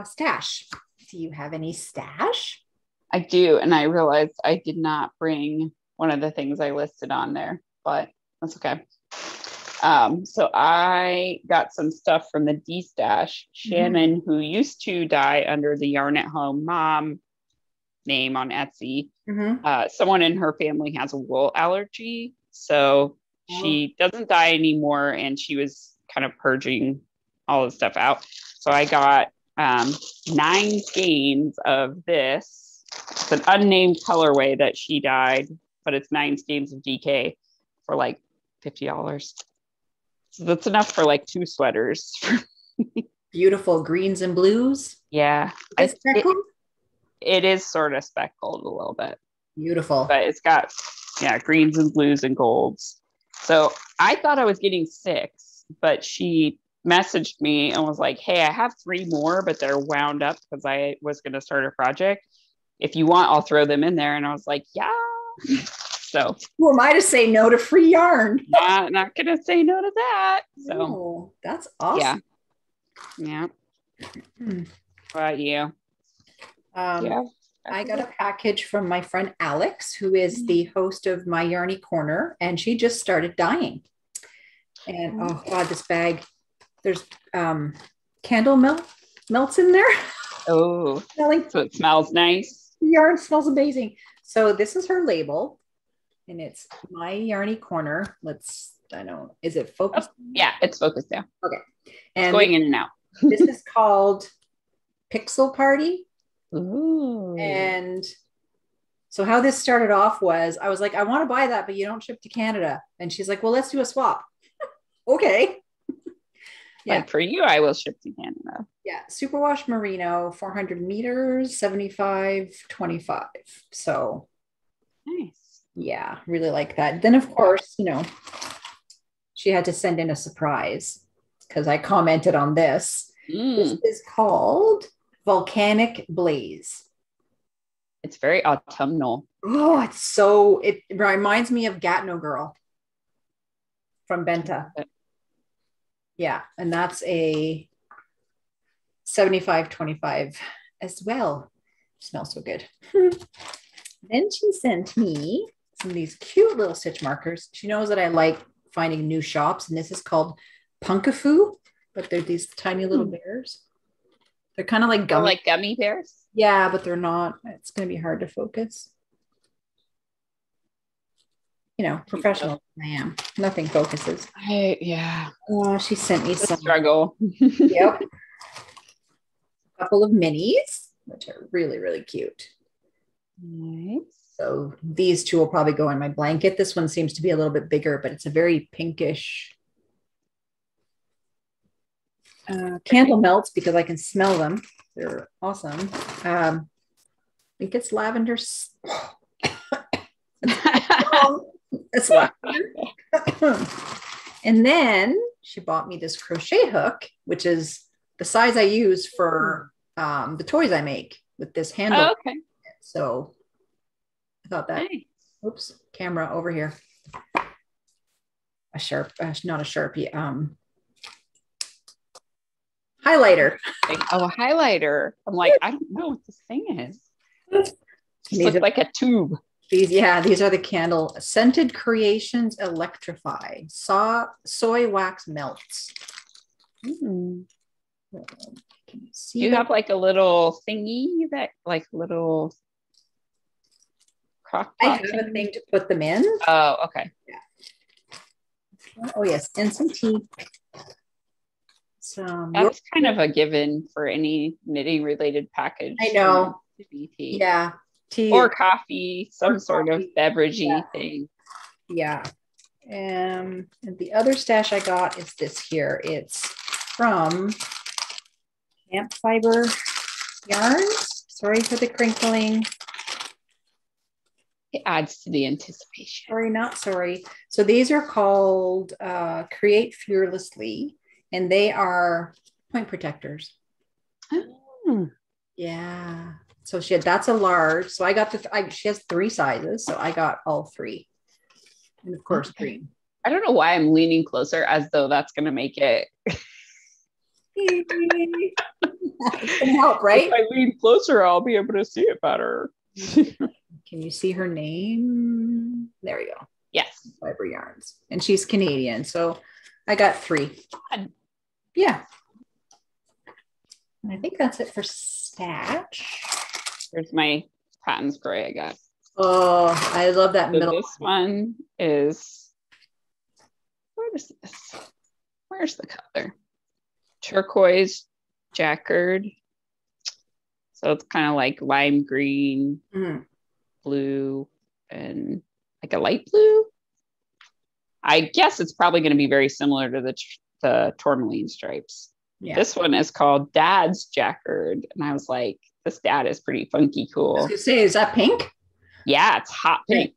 Stash. Do you have any stash? I do. And I realized I did not bring one of the things I listed on there, but that's okay. So I got some stuff from the D stash. Shannon, who used to die under the Yarn at Home mom name on Etsy. Someone in her family has a wool allergy. So she doesn't die anymore. And she was kind of purging all the stuff out. So I got 9 skeins of this. It's an unnamed colorway that she dyed, but it's 9 skeins of DK for like $50. So that's enough for like 2 sweaters. Beautiful greens and blues. Yeah. It is sort of speckled a little bit. Beautiful. But it's got, greens and blues and golds. So I thought I was getting 6, but she messaged me and was like, hey, I have 3 more, but they're wound up because I was going to start a project. If you want, I'll throw them in there. And I was like, yeah. So who am I to say no to free yarn? Not going to say no to that. So that's awesome. Yeah. What about you? I got a package from my friend Alex, who is the host of My Yarny Corner, and she just started dyeing. And oh God, this bag, there's candle melts in there. Oh, so it smells nice. Yarn smells amazing. So this is her label, and it's My Yarny Corner. Is it focused? Oh, yeah, it's focused now. Okay. And it's going in and out. This is called Pixel Party. Ooh. And so how this started off was I was like, I want to buy that, but you don't ship to Canada. And she's like, well, let's do a swap. Okay. Yeah. But for you, I will ship to Canada. Yeah. Superwash merino, 400 meters, 75.25. So nice. Yeah, really like that. Then of course, she had to send in a surprise because I commented on this. This is called Volcanic Blaze. It's very autumnal. Oh, it reminds me of Gatineau Girl from Benta. Yeah, and that's a 75.25 as well. Smells so good. Then she sent me some of these cute little stitch markers. She knows that I like finding new shops, and this is called Punkafoo, but they're these tiny little bears. They're kind of like gummy bears. Yeah, but they're not. It's going to be hard to focus. Professional I am. Nothing focuses. Oh, she sent me some struggle. Yep. A couple of minis, which are really, really cute. Nice. So these 2 will probably go in my blanket. This one seems to be a little bit bigger, but it's a very pinkish. Candle melts because I can smell them. They're awesome. I think it's lavender. It's lavender. And then she bought me this crochet hook, which is the size I use for the toys I make with this handle. Oh, okay. So I thought that. Nice. Oops, camera over here. Not a Sharpie. Highlighter. Oh, highlighter. I'm like, I don't know what this thing is. It looks like a tube. These are the candle Scented Creations Electrify. Soy wax melts. Can you see? You have like a little thingy that little crock pot. I have a thing to put them in. Oh, okay. Yeah. Oh yes, and some tea. That's kind of a given for any knitting related package. I know. Tea. Yeah. Tea or coffee, some sort of beveragey thing. Yeah. And the other stash I got is this here. It's from Camp Fiber Yarns. Sorry for the crinkling. It adds to the anticipation. Sorry, not sorry. So these are called Create Fearlessly, and they are point protectors. Oh. Yeah. So that's a large. So I got she has 3 sizes. So I got all 3. And of course, green. I don't know why I'm leaning closer as though that's going to make it. It's gonna help, right? If I lean closer, I'll be able to see it better. Can you see her name? There we go. Yes. Fiber Yarns. And she's Canadian. So I got 3. Fun. Yeah. And I think that's it for Stash. Here's my patent spray I got. Oh, I love that So middle. this one is, what is this? Where's the color? Turquoise jacquard. So it's kind of like lime green, blue, and like a light blue. I guess it's probably going to be very similar to the tourmaline stripes. Yeah. This one is called Dad's Jacquard. And I was like, this dad is pretty funky cool. I was going to say, is that pink? Yeah, it's hot pink.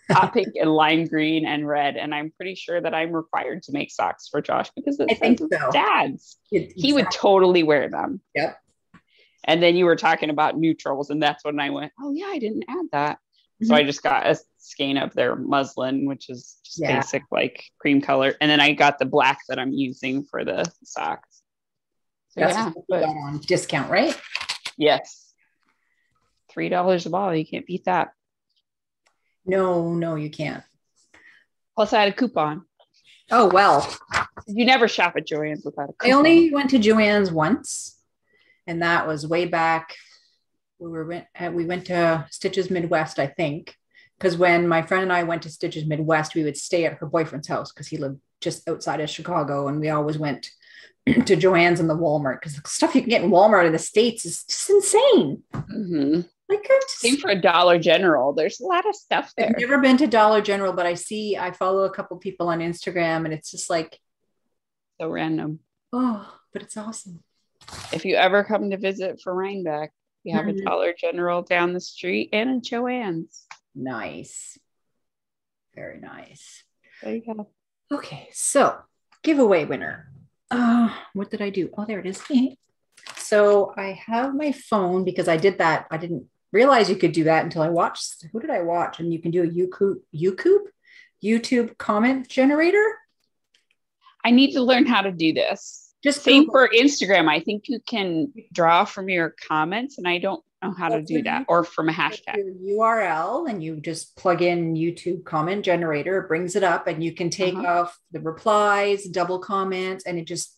Hot pink and lime green and red. And I'm pretty sure that I'm required to make socks for Josh because it's dad's. Exactly. He would totally wear them. Yep. And then you were talking about neutrals, and that's when I went, oh yeah, I didn't add that. So I just got a skein of their muslin, which is just basic like cream color. And then I got the black that I'm using for the socks. So that's on discount, right? Yes. $3 a ball. You can't beat that. No, you can't. Plus I had a coupon. Oh, well. You never shop at Joann's without a coupon. I only went to Joann's once. And that was way back. We went to Stitches Midwest, I think. Because when my friend and I went to Stitches Midwest, we would stay at her boyfriend's house because he lived just outside of Chicago. And we always went to Joann's and the Walmart because the stuff you can get in Walmart in the States is just insane. Mm-hmm. Like same for a Dollar General. There's a lot of stuff there. I've never been to Dollar General, but I follow a couple people on Instagram and it's just like so random. Oh, but it's awesome. If you ever come to visit for Rhinebeck, we have a Dollar General down the street and a Joann's. Nice. Very nice. There you go. Okay, so giveaway winner. What did I do? Oh, there it is. So I have my phone because I did that. I didn't realize you could do that until I watched. Who did I watch? And you can do a YouTube comment generator. I need to learn how to do this. Just same for Instagram. I think you can draw from your comments, and I don't know how to do that, or from a hashtag. Your URL, and you just plug in YouTube comment generator. It brings it up, and you can take off the replies, double comments, and it just.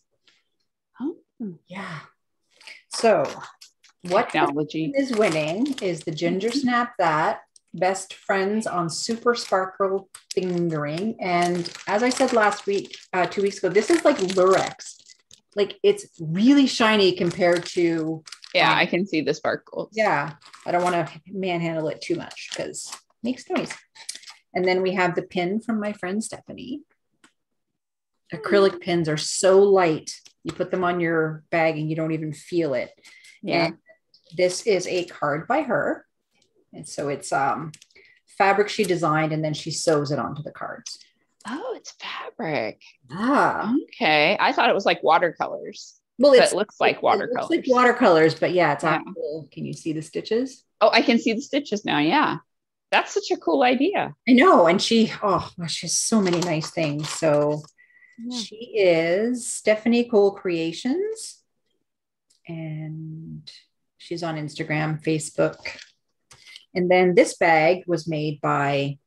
Oh, yeah. So, what technology is winning is the Ginger Snap That Best Friends on Super Sparkle Fingering, and as I said 2 weeks ago, this is like Lurex. Like it's really shiny compared to. Yeah, I can see the sparkles. Yeah, I don't want to manhandle it too much because it makes noise. And then we have the pin from my friend Stephanie. Acrylic pins are so light. You put them on your bag and you don't even feel it. Yeah. And this is a card by her. And so it's fabric she designed and then she sews it onto the cards. Oh, it's fabric. Ah. Okay. I thought it was like watercolors. Well, it looks like watercolors. It looks like watercolors, but yeah, it's actual. Can you see the stitches? Oh, I can see the stitches now. Yeah. That's such a cool idea. I know. And she has so many nice things. So she is Stephanie Cole Creations. And she's on Instagram, Facebook. And then this bag was made by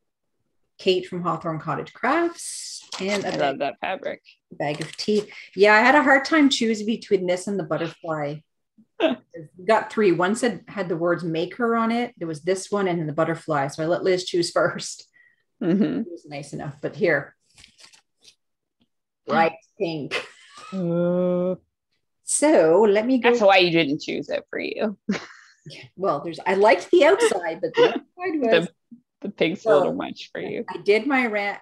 Kate from Hawthorne Cottage Crafts. And I love that fabric. Bag of tea. Yeah, I had a hard time choosing between this and the butterfly. Got 3. One had the words maker on it. There was this one and then the butterfly. So I let Liz choose first. It was nice enough. But here, bright pink. So let me go. That's why you didn't choose it for you. Well, I liked the outside, but the outside was the pink's a little much for you. I did my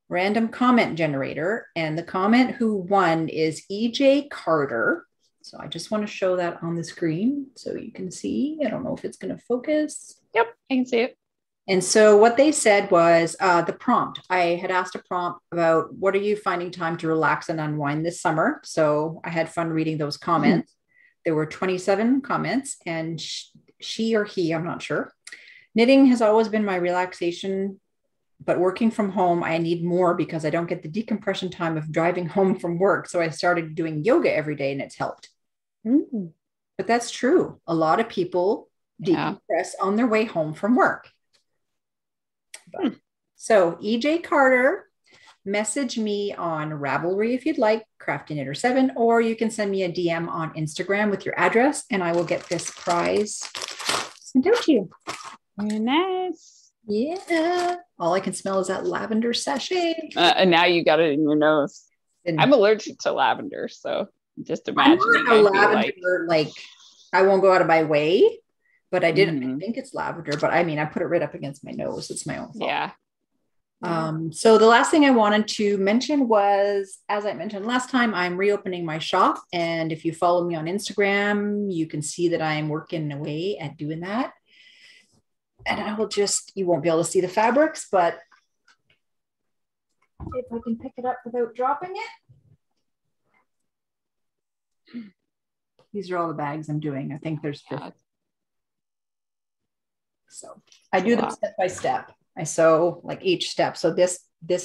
random comment generator, and the comment who won is EJ Carter. So I just want to show that on the screen so you can see. I don't know if it's going to focus. Yep, I can see it. And so what they said was the prompt. I had asked a prompt about what are you finding time to relax and unwind this summer? So I had fun reading those comments. There were 27 comments, and she or he, I'm not sure, Knitting has always been my relaxation, but working from home, I need more because I don't get the decompression time of driving home from work. So I started doing yoga every day and it's helped. Mm. But that's true. A lot of people decompress on their way home from work. But, so EJ Carter, message me on Ravelry if you'd like, Crafty Knitter 7, or you can send me a DM on Instagram with your address and I will get this prize sent out to you. Very nice. Yeah. All I can smell is that lavender sachet. And now you got it in your nose. And I'm allergic to lavender, so just imagine. I'm not a lavender, like I won't go out of my way, but I didn't think it's lavender, but I mean, I put it right up against my nose. It's my own fault. Yeah. So the last thing I wanted to mention was, as I mentioned last time, I'm reopening my shop. And if you follow me on Instagram, you can see that I am working away at doing that. And I will you won't be able to see the fabrics, but if I can pick it up without dropping it. These are all the bags I'm doing. I think there's 50. So I do them step by step. I sew like each step. So this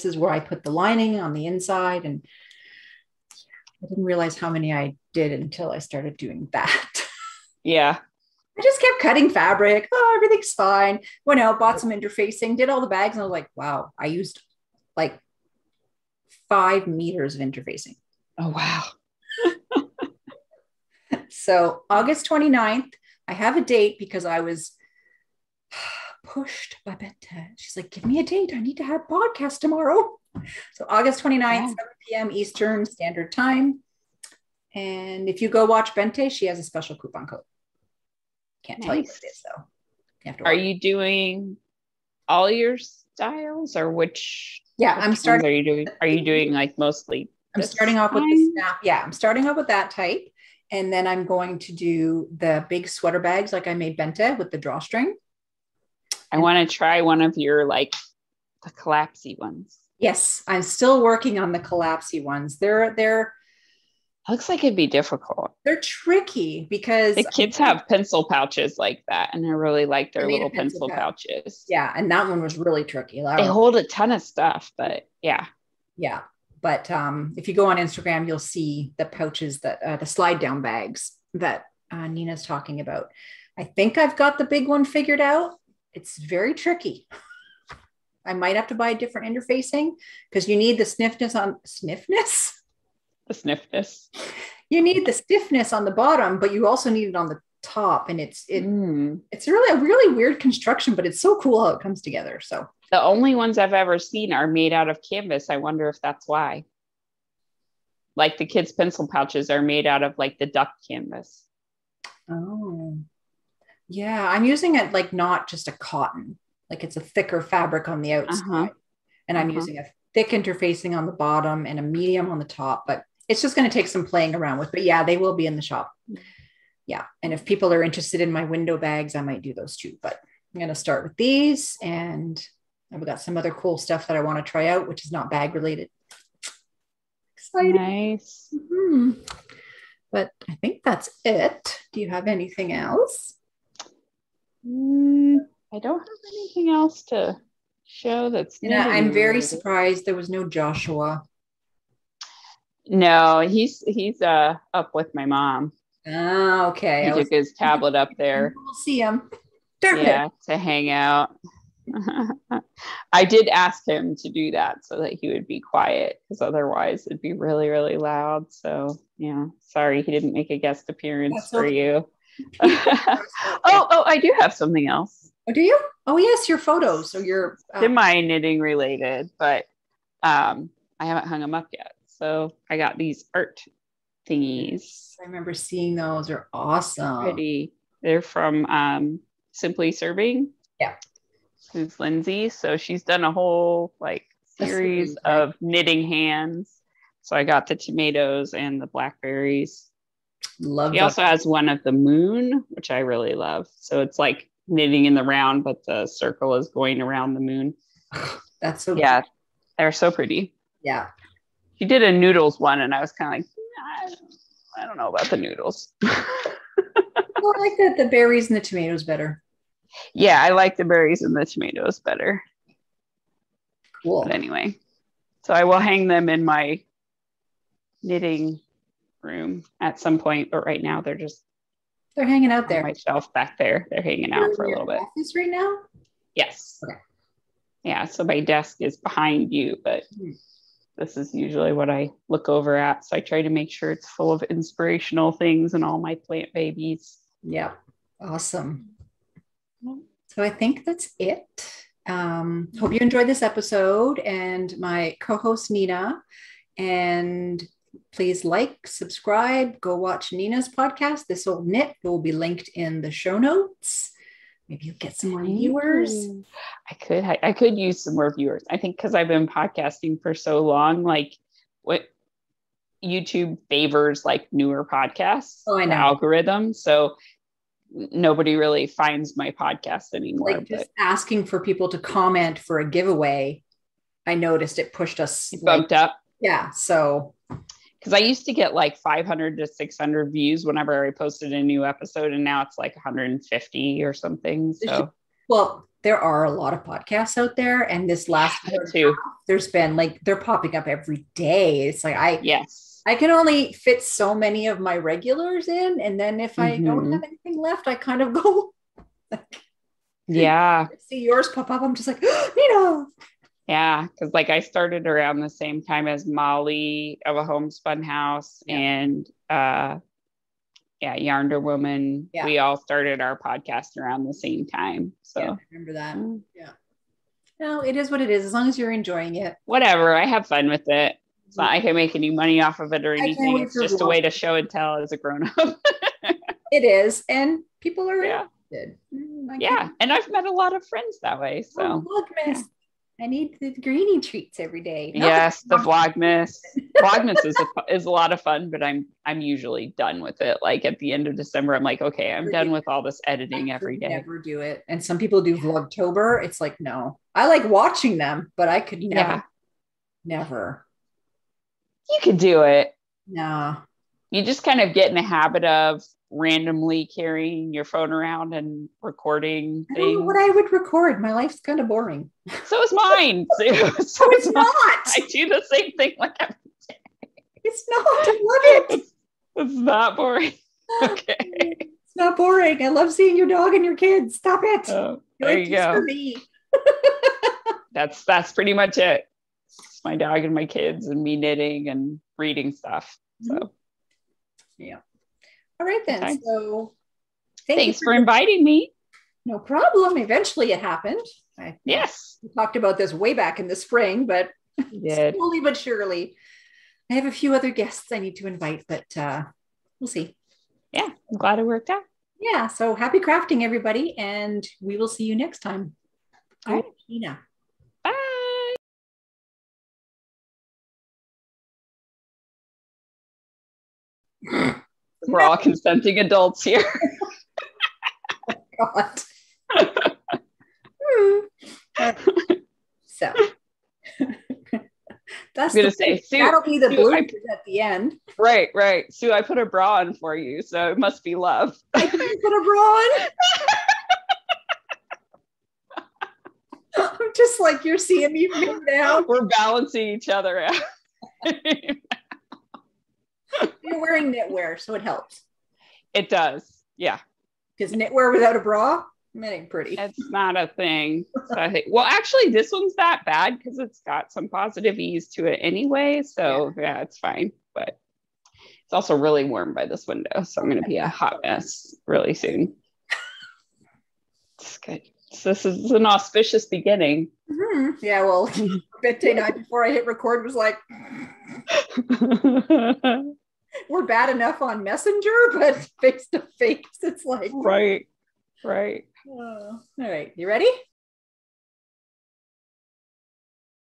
is where I put the lining on the inside, and I didn't realize how many I did until I started doing that. Yeah. I just kept cutting fabric. Oh, everything's fine. Went out, bought some interfacing, did all the bags, and I was like, wow, I used like 5 meters of interfacing. Oh, wow. So August 29th, I have a date because I was pushed by Bette. She's like, give me a date. I need to have a podcast tomorrow. So August 29th, 7 p.m. Eastern Standard Time. And if you go watch Bente, she has a special coupon code. Can't tell you what it is, though. Are you doing all your styles, or which? Yeah, I'm starting. Are you doing like mostly? I'm starting off with the snap. Yeah, I'm starting off with that type, and then I'm going to do the big sweater bags like I made Bente with the drawstring. I want to try one of your like the collapsy ones. Yes, I'm still working on the collapsy ones. They're looks like it'd be difficult. They're tricky because the kids have pencil pouches like that, and I really like their little pencil pouches. Yeah, and that one was really tricky. They hold a ton of stuff, but yeah. Yeah, but if you go on Instagram, you'll see the pouches that the slide down bags that Nina's talking about. I think I've got the big one figured out. It's very tricky. I might have to buy a different interfacing because you need the stiffness. The stiffness. You need the stiffness on the bottom, but you also need it on the top. And it's really a really weird construction, but it's so cool how it comes together. So the only ones I've ever seen are made out of canvas. I wonder if that's why. Like the kids' pencil pouches are made out of like the duck canvas. Oh, yeah. I'm using it like not just a cotton, like it's a thicker fabric on the outside. And I'm using a thick interfacing on the bottom and a medium on the top, but it's just going to take some playing around with. But yeah, they will be in the shop. Yeah. And if people are interested in my window bags, I might do those too. But I'm going to start with these, and I've got some other cool stuff that I want to try out, which is not bag related. Exciting. Nice. But I think that's it. Do you have anything else? I don't have anything else to show that's I'm very surprised there was no Joshua. No, he's up with my mom. Oh, okay. He took his tablet up there. We'll see him. Yeah, to hang out. I did ask him to do that so that he would be quiet, because otherwise it'd be really, really loud. So yeah, sorry he didn't make a guest appearance for you. Oh, I do have something else. Oh, do you? Oh, yes, your photos. So your semi-knitting related, but I haven't hung them up yet. So I got these art thingies. I remember seeing those. They're awesome. Pretty. They're from Simply Serving. Yeah. Who's Lindsay. So she's done a whole like series of knitting hands. So I got the tomatoes and the blackberries. Love He also has one of the moon, which I really love. So it's like knitting in the round, but the circle is going around the moon. That's so yeah, they're so pretty. Yeah. She did a noodles one, and I was kind of like, I don't know about the noodles. I like the berries and the tomatoes better. Yeah, I like the berries and the tomatoes better. Cool. But anyway, so I will hang them in my knitting room at some point, but right now they're hanging out there. On my shelf back there. They're hanging out for a little bit. Office right now? Yes. Okay. Yeah, so my desk is behind you, but this is usually what I look over at. So I try to make sure it's full of inspirational things and all my plant babies. Yeah. Awesome. So I think that's it. Hope you enjoyed this episode and my co-host Nina. And please like, subscribe, go watch Nina's podcast, This Old Knit. It will be linked in the show notes. Maybe you'll get some more viewers. I could use some more viewers. I think because I've been podcasting for so long, like what YouTube favors like newer podcasts. Oh, I know. Algorithm. So nobody really finds my podcast anymore. Like just asking for people to comment for a giveaway. I noticed it pushed us. It bumped up. Yeah. So. Because I used to get like 500 to 600 views whenever I posted a new episode, and now it's like 150 or something. So, well, there are a lot of podcasts out there, and this last too, there's been like they're popping up every day. It's like I can only fit so many of my regulars in, and then if I don't have anything left, I kind of go. Yeah, see yours pop up. I'm just like, you know. Yeah, because like I started around the same time as Molly of a Homespun House and Yarnder Woman. Yeah. We all started our podcast around the same time. So I remember that. Yeah. No, it is what it is. As long as you're enjoying it. Whatever. I have fun with it. It's not like I make any money off of it or anything. It's just a way to show and tell as a grown-up. It is. And people are interested. Yeah. And I've met a lot of friends that way. So Vlogmas. I need the greenie treats every day. Yes, the Vlogmas. Vlogmas is a lot of fun, but I'm usually done with it. Like at the end of December, I'm like, okay, I'm done with all this editing every day. Never do it. And some people do Vlogtober. It's like, no. I like watching them, but I could never. You could do it. No. You just kind of get in the habit of randomly carrying your phone around and recording things. I don't know what I would record. My life's kind of boring. So is mine. So it's not. I do the same thing like every day. It's not. I love it. It's not boring. Okay. It's not boring. I love seeing your dog and your kids. Stop it. Oh, there you go. For me. That's pretty much it. It's my dog and my kids and me knitting and reading stuff. So yeah. All right then. Okay. So thanks for inviting me. No problem. Eventually it happened. Yes. We talked about this way back in the spring, but slowly but surely. I have a few other guests I need to invite, but we'll see. Yeah. I'm glad it worked out. Yeah. So happy crafting, everybody. And we will see you next time. All right. Eenae. Bye. We're all consenting adults here. God. So that's I'm gonna say, Sue, that'll be the blue at the end. Right. Sue, I put a bra on for you, so it must be love. I didn't put a bra on. I'm just like you're seeing me now. We're balancing each other out. You're wearing knitwear, so it helps. It does, yeah. Because knitwear without a bra, it ain't pretty. It's not a thing. So I think, well, actually, this one's not bad because it's got some positive ease to it anyway. So yeah, it's fine. But it's also really warm by this window, so I'm going to be a hot mess really soon. It's good. So this is an auspicious beginning. Mm-hmm. Yeah, well, Bette night before I hit record was like, we're bad enough on Messenger, but face to face, it's like right. all right, you ready?